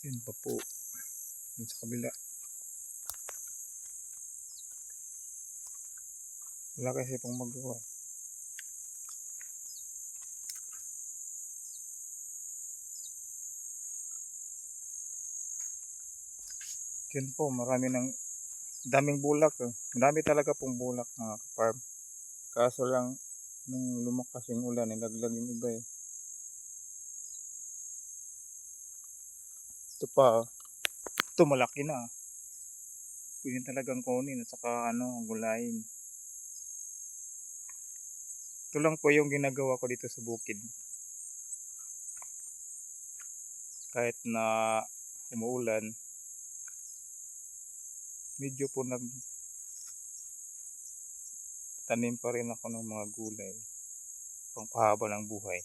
Yun pa po. Yun sa kabila. Wala kasi pong magawa. Yun po, daming bulak. Marami talaga pong bulak mga farm. Kaso lang, nung lumakas yung ulan, nilaglag yung iba eh. Ito pa, ito malaki na. Pwede talagang kunin at saka gulayin. Ito lang po yung ginagawa ko dito sa bukid. Kahit na umuulan, medyo po nagtanim pa rin ako ng mga gulay. Pangpahaba ng buhay.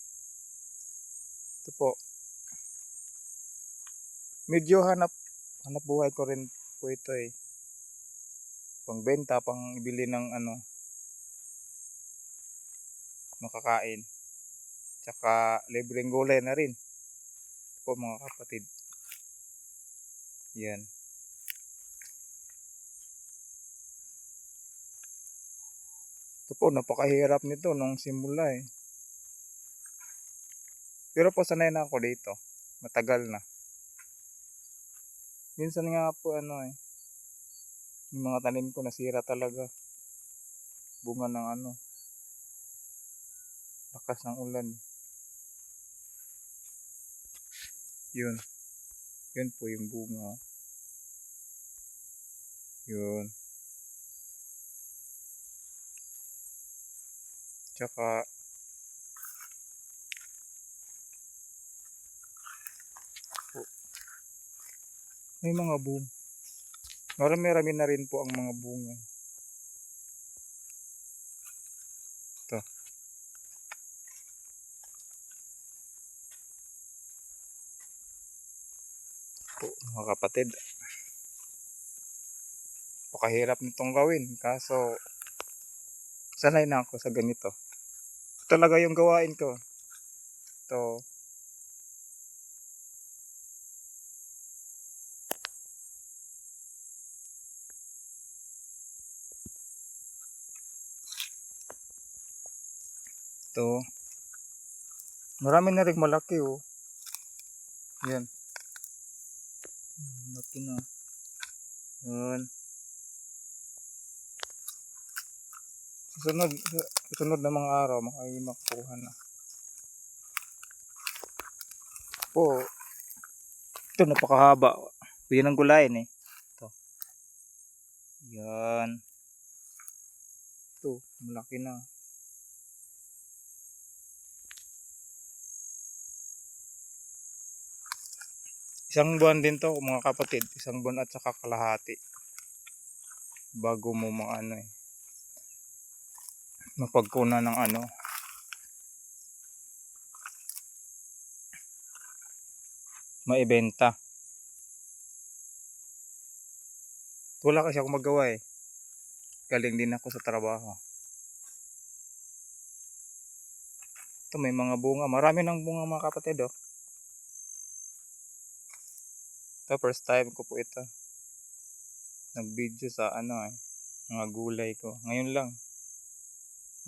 Ito po, medyo hanap buhay ko rin po ito eh. Pangbenta, pang ibili ng makakain. Tsaka libreng gulay na rin. Ito po mga kapatid. Yan. Ito po, napakahirap nito nung simula eh. Pero po sanay na ako dito. Matagal na. Minsan nga po yung mga tanim ko nasira talaga. Bunga ng lakas ng ulan. Yun. Yun po yung bunga. Yun. Tsaka may mga bunga. Marami-rami na rin po ang mga bunga. Ito. Po, mga kapatid. Pakahirap nitong gawin. Kaso, sanay na ako sa ganito. Ito talaga yung gawain ko. Ito. Ito. Marami na rin malaki oh. Yan. Malaki na. Yan. Susunod na mga araw, makuha na. Po, ito napakahaba. Pwede ng gulayin eh. Ito. Yan. Ito, malaki na. Isang buwan din to mga kapatid. Isang buwan at saka kalahati. Bago mo mapagkuna ng maibenta. Wala kasi ako magawa eh. Galing din ako sa trabaho. Ito may mga bunga. Marami ng bunga mga kapatid oh. Ito first time ko po ito. Nag-video sa mga gulay ko. Ngayon lang.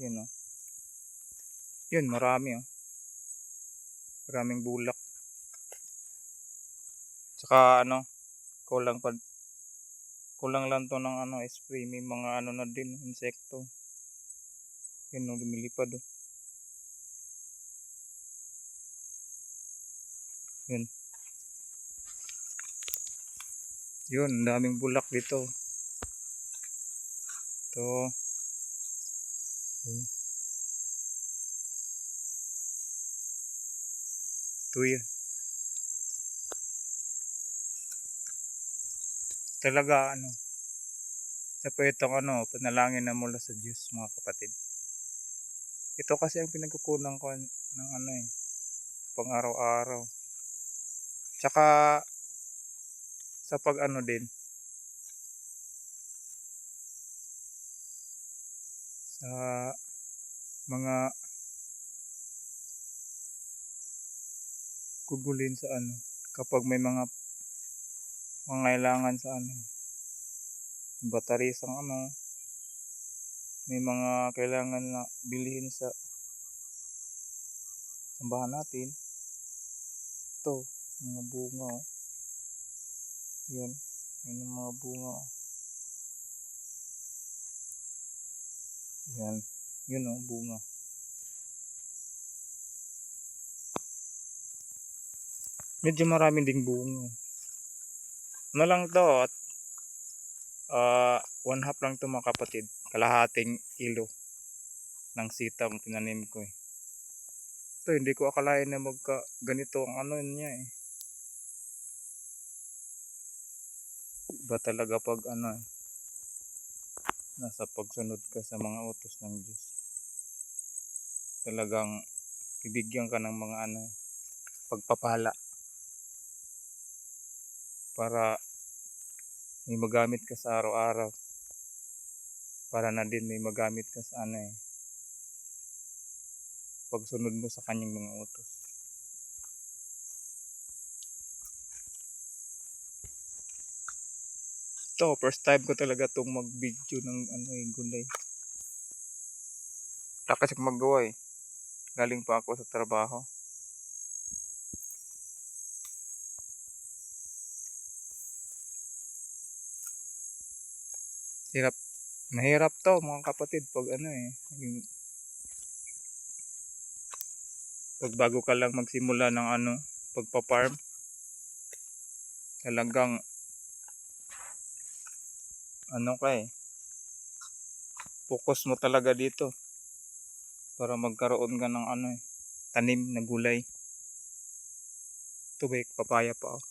Yun oh. Yun marami oh. Maraming bulak. Tsaka kulang lang to ng spray. May mga na din, insekto. Yun oh, lumilipad oh. Yun. Yun, daming bulak dito. Ito. Ito yun. Talaga ito po itong panalangin na mula sa Diyos mga kapatid. Ito kasi ang pinagkukunan ko ng pang araw-araw. Tsaka sa pag din sa mga gugulin sa kapag may mga pangangailangan sa ano, batarisang ano, may mga kailangan na bilhin sa sambahan natin. Ito, mga bunga, oh. Yun, yun ang mga bunga, oh. Yan, yun oh, bunga. Medyo marami ding bunga. Ano lang to, at 1/2 lang to mga kapatid. Kalahating kilo ng sitaw ang tinanim ko eh. Ito, hindi ko akalain na magka ganito ang ano niya eh. Iba talaga pag ano, nasa pagsunod ka sa mga utos ng Diyos. Talagang bibigyan ka ng mga ano, pagpapala para may magamit ka sa araw-araw. Para na din may magamit ka sa ano eh, pagsunod mo sa kanyang mga utos. Ito, first time ko talaga itong mag-video ng ano eh, gulay. Wala kasi akong magawa eh. Galing pa ako sa trabaho. Hirap, mahirap to mga kapatid pag ano eh, yung pag bago ka lang magsimula ng ano, pagpa-farm. Talagang ano ka eh, focus mo talaga dito para magkaroon ka ng ano eh, tanim na gulay. Ito ba, papaya pa oh.